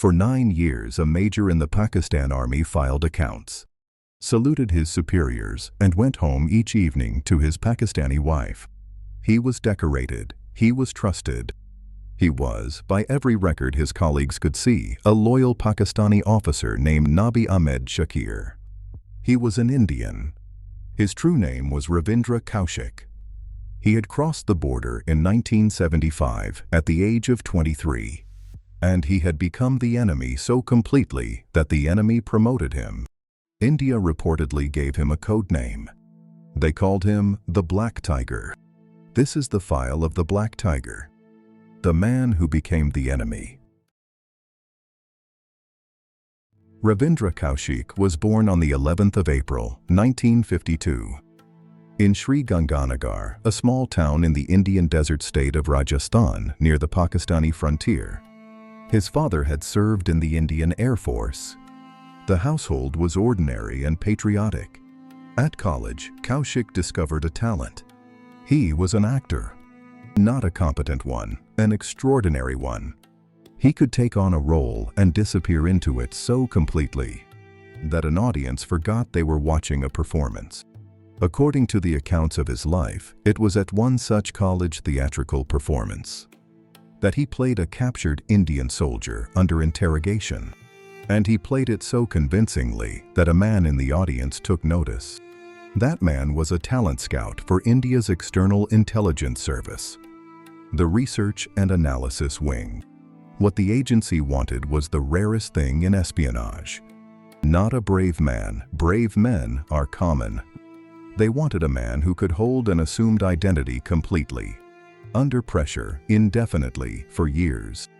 For 9 years, a major in the Pakistan Army filed accounts, saluted his superiors, and went home each evening to his Pakistani wife. He was decorated. He was trusted. He was, by every record his colleagues could see, a loyal Pakistani officer named Nabi Ahmed Shakir. He was an Indian. His true name was Ravindra Kaushik. He had crossed the border in 1975 at the age of 23. And he had become the enemy so completely that the enemy promoted him. India reportedly gave him a code name. They called him the Black Tiger. This is the file of the Black Tiger, the man who became the enemy. Ravindra Kaushik was born on the 11th of April, 1952. In Sri Ganganagar, a small town in the Indian desert state of Rajasthan near the Pakistani frontier. His father had served in the Indian Air Force. The household was ordinary and patriotic. At college, Kaushik discovered a talent. He was an actor. Not a competent one, an extraordinary one. He could take on a role and disappear into it so completely that an audience forgot they were watching a performance. According to the accounts of his life, it was at one such college theatrical performance that he played a captured Indian soldier under interrogation. And he played it so convincingly that a man in the audience took notice. That man was a talent scout for India's External Intelligence Service, the Research and Analysis Wing. What the agency wanted was the rarest thing in espionage. Not a brave man. Brave men are common. They wanted a man who could hold an assumed identity completely, under pressure, indefinitely, for years,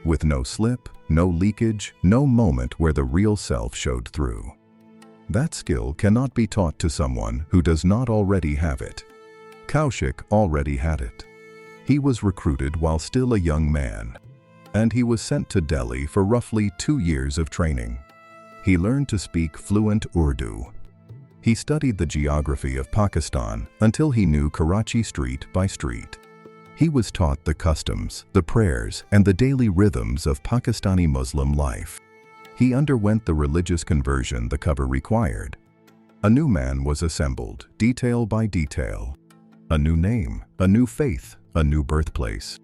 with no slip, no leakage, no moment where the real self showed through. That skill cannot be taught to someone who does not already have it. Kaushik already had it. He was recruited while still a young man, and he was sent to Delhi for roughly 2 years of training. He learned to speak fluent Urdu. He studied the geography of Pakistan until he knew Karachi street by street. He was taught the customs, the prayers, and the daily rhythms of Pakistani Muslim life. He underwent the religious conversion the cover required. A new man was assembled, detail by detail. A new name, a new faith, a new birthplace.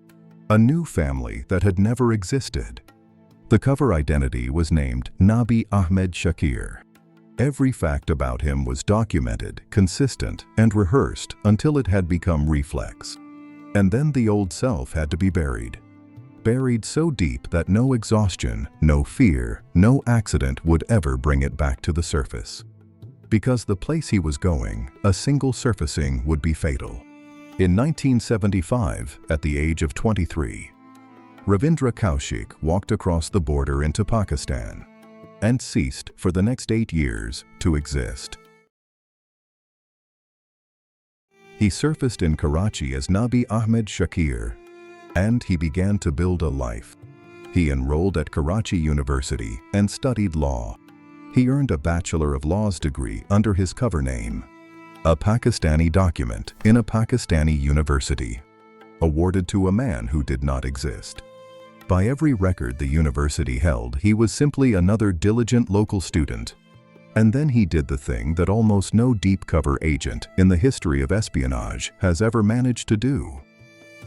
A new family that had never existed. The cover identity was named Nabi Ahmed Shakir. Every fact about him was documented, consistent, and rehearsed until it had become reflex. And then the old self had to be buried. Buried so deep that no exhaustion, no fear, no accident would ever bring it back to the surface. Because the place he was going, a single surfacing would be fatal. In 1975, at the age of 23, Ravindra Kaushik walked across the border into Pakistan and ceased for the next 8 years to exist. He surfaced in Karachi as Nabi Ahmed Shakir, and he began to build a life. He enrolled at Karachi University and studied law. He earned a Bachelor of Laws degree under his cover name, a Pakistani document in a Pakistani university, awarded to a man who did not exist. By every record the university held, he was simply another diligent local student. And then he did the thing that almost no deep cover agent in the history of espionage has ever managed to do.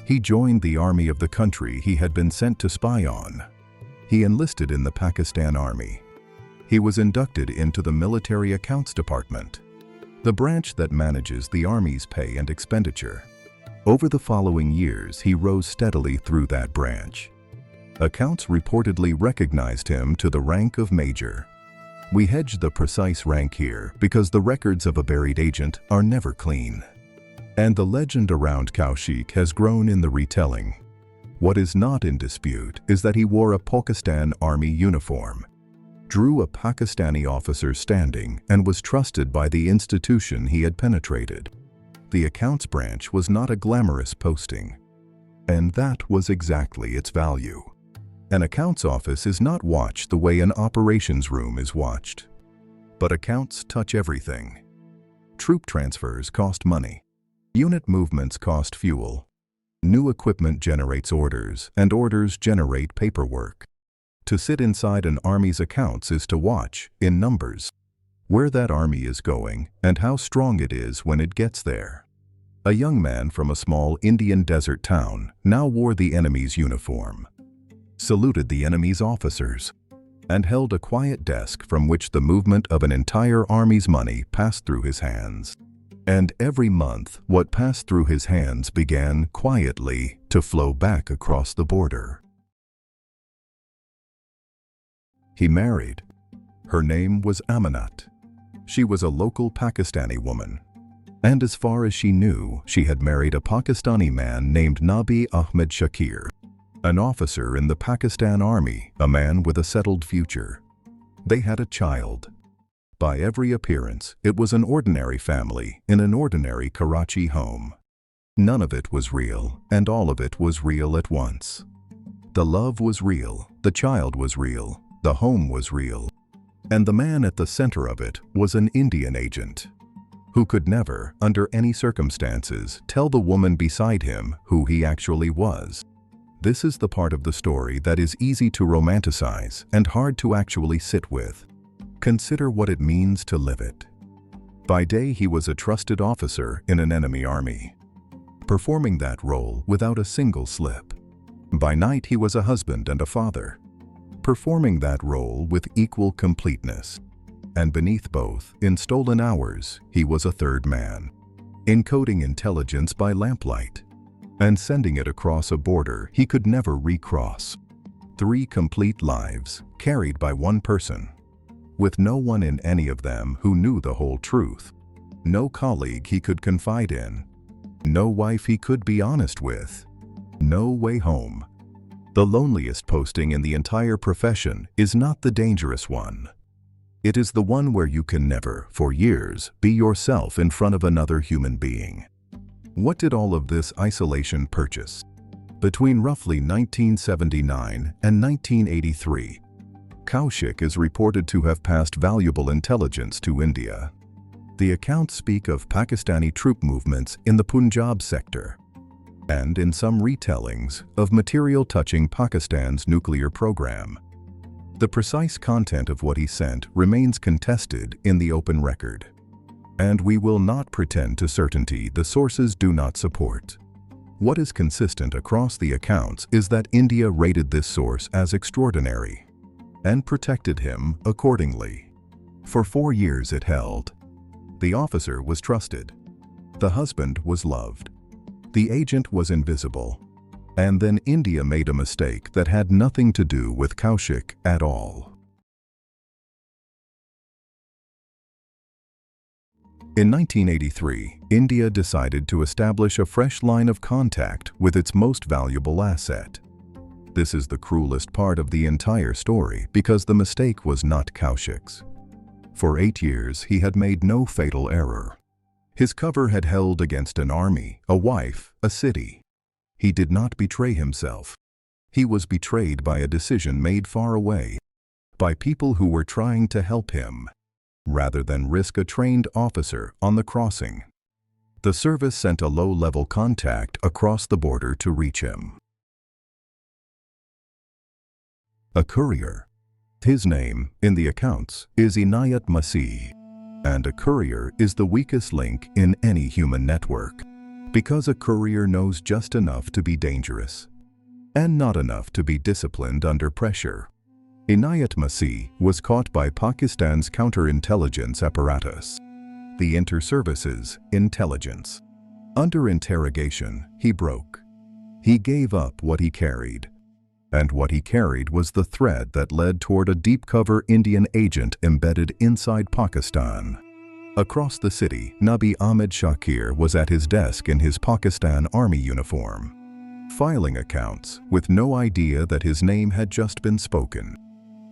He joined the army of the country he had been sent to spy on. He enlisted in the Pakistan Army. He was inducted into the Military Accounts Department, the branch that manages the Army's pay and expenditure. Over the following years, he rose steadily through that branch. Accounts reportedly recognized him to the rank of Major. We hedge the precise rank here because the records of a buried agent are never clean. And the legend around Kaushik has grown in the retelling. What is not in dispute is that he wore a Pakistan Army uniform, drew a Pakistani officer's standing, and was trusted by the institution he had penetrated. The accounts branch was not a glamorous posting, and that was exactly its value. An accounts office is not watched the way an operations room is watched. But accounts touch everything. Troop transfers cost money. Unit movements cost fuel. New equipment generates orders, and orders generate paperwork. To sit inside an army's accounts is to watch, in numbers, where that army is going and how strong it is when it gets there. A young man from a small Indian desert town now wore the enemy's uniform, saluted the enemy's officers, and held a quiet desk from which the movement of an entire army's money passed through his hands. And every month, what passed through his hands began quietly to flow back across the border. He married. Her name was Amanat. She was a local Pakistani woman. And as far as she knew, she had married a Pakistani man named Nabi Ahmed Shakir, an officer in the Pakistan Army, a man with a settled future. They had a child. By every appearance, it was an ordinary family in an ordinary Karachi home. None of it was real, and all of it was real at once. The love was real, the child was real, the home was real, and the man at the center of it was an Indian agent who could never, under any circumstances, tell the woman beside him who he actually was. This is the part of the story that is easy to romanticize and hard to actually sit with. Consider what it means to live it. By day, he was a trusted officer in an enemy army, performing that role without a single slip. By night, he was a husband and a father, performing that role with equal completeness. And beneath both, in stolen hours, he was a third man, encoding intelligence by lamplight and sending it across a border he could never recross. 3 complete lives carried by one person, with no one in any of them who knew the whole truth, no colleague he could confide in, no wife he could be honest with, no way home. The loneliest posting in the entire profession is not the dangerous one. It is the one where you can never, for years, be yourself in front of another human being. What did all of this isolation purchase? Between roughly 1979 and 1983, Kaushik is reported to have passed valuable intelligence to India. The accounts speak of Pakistani troop movements in the Punjab sector, and in some retellings of material touching Pakistan's nuclear program. The precise content of what he sent remains contested in the open record, and we will not pretend to certainty the sources do not support. What is consistent across the accounts is that India rated this source as extraordinary and protected him accordingly. For 4 years it held. The officer was trusted. The husband was loved. The agent was invisible. And then India made a mistake that had nothing to do with Kaushik at all. In 1983, India decided to establish a fresh line of contact with its most valuable asset. This is the cruelest part of the entire story because the mistake was not Kaushik's. For 8 years, he had made no fatal error. His cover had held against an army, a wife, a city. He did not betray himself. He was betrayed by a decision made far away, by people who were trying to help him, rather than risk a trained officer on the crossing. The service sent a low-level contact across the border to reach him. A courier. His name, in the accounts, is INITIALIZATION, and a courier is the weakest link in any human network, because a courier knows just enough to be dangerous, and not enough to be disciplined under pressure. INITIALIZATION was caught by Pakistan's counterintelligence apparatus, the Inter-Services Intelligence. Under interrogation, he broke. He gave up what he carried. And what he carried was the thread that led toward a deep-cover Indian agent embedded inside Pakistan. Across the city, Nabi Ahmed Shakir was at his desk in his Pakistan Army uniform, filing accounts with no idea that his name had just been spoken,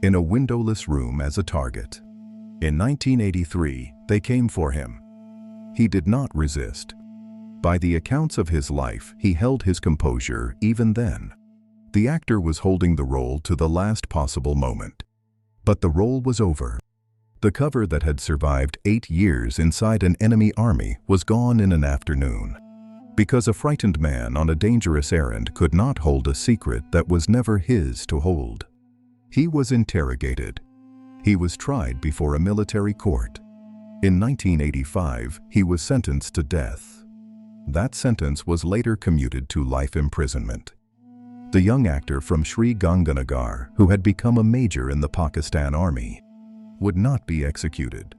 in a windowless room as a target. In 1983, they came for him. He did not resist. By the accounts of his life, he held his composure even then. The actor was holding the role to the last possible moment. But the role was over. The cover that had survived 8 years inside an enemy army was gone in an afternoon, because a frightened man on a dangerous errand could not hold a secret that was never his to hold. He was interrogated. He was tried before a military court. In 1985, he was sentenced to death. That sentence was later commuted to life imprisonment. The young actor from Sri Ganganagar, who had become a major in the Pakistan Army, would not be executed.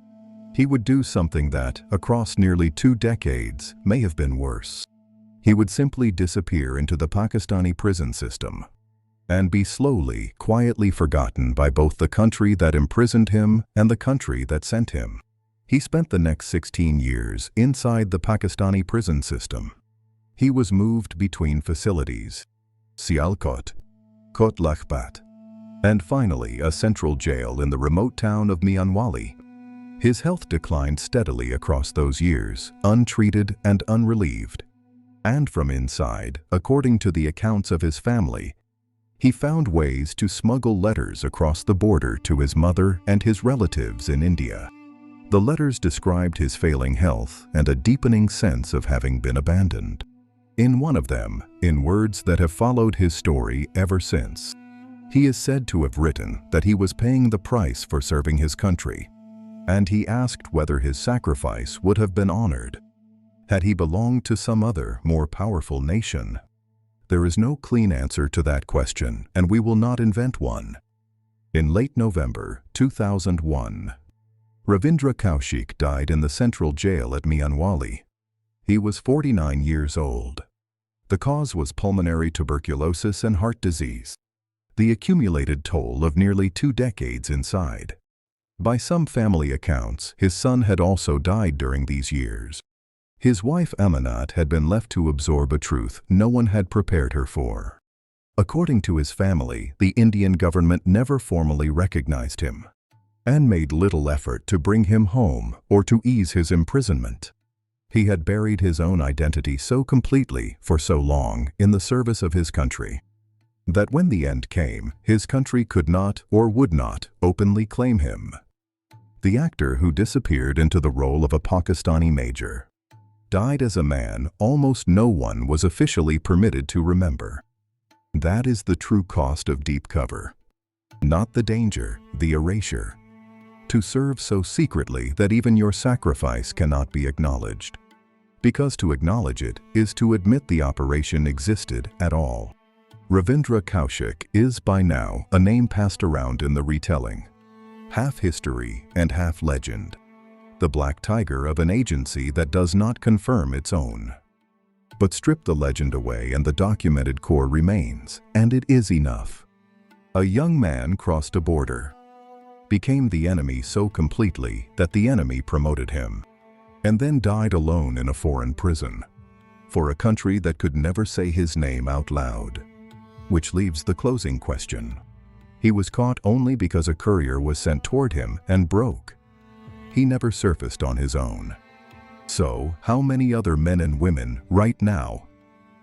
He would do something that, across nearly 2 decades, may have been worse. He would simply disappear into the Pakistani prison system and be slowly, quietly forgotten by both the country that imprisoned him and the country that sent him. He spent the next 16 years inside the Pakistani prison system. He was moved between facilities, Sialkot, Kot Lakhpat, and finally a central jail in the remote town of Mianwali. His health declined steadily across those years, untreated and unrelieved. And from inside, according to the accounts of his family, he found ways to smuggle letters across the border to his mother and his relatives in India. The letters described his failing health and a deepening sense of having been abandoned. In one of them, in words that have followed his story ever since, he is said to have written that he was paying the price for serving his country, and he asked whether his sacrifice would have been honored had he belonged to some other, more powerful nation. There is no clean answer to that question, and we will not invent one. In late November 2001, Ravindra Kaushik died in the central jail at Mianwali. He was 49 years old. The cause was pulmonary tuberculosis and heart disease, the accumulated toll of nearly 2 decades inside. By some family accounts, his son had also died during these years. His wife Amanat had been left to absorb a truth no one had prepared her for. According to his family, the Indian government never formally recognized him and made little effort to bring him home or to ease his imprisonment. He had buried his own identity so completely for so long in the service of his country that when the end came, his country could not or would not openly claim him. The actor who disappeared into the role of a Pakistani major died as a man almost no one was officially permitted to remember. That is the true cost of deep cover. Not the danger, the erasure. To serve so secretly that even your sacrifice cannot be acknowledged. Because to acknowledge it is to admit the operation existed at all. Ravindra Kaushik is by now a name passed around in the retelling. Half history and half legend. The black tiger of an agency that does not confirm its own. But strip the legend away and the documented core remains, and it is enough. A young man crossed a border, became the enemy so completely that the enemy promoted him, and then died alone in a foreign prison, for a country that could never say his name out loud. Which leaves the closing question. He was caught only because a courier was sent toward him and broke. He never surfaced on his own. So, how many other men and women right now,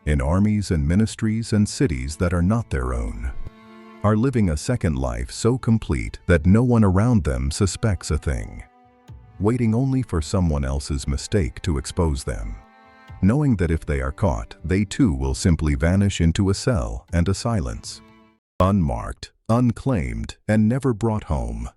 in armies and ministries and cities that are not their own, are living a second life so complete that no one around them suspects a thing, waiting only for someone else's mistake to expose them, knowing that if they are caught, they too will simply vanish into a cell and a silence, unmarked, unclaimed, and never brought home.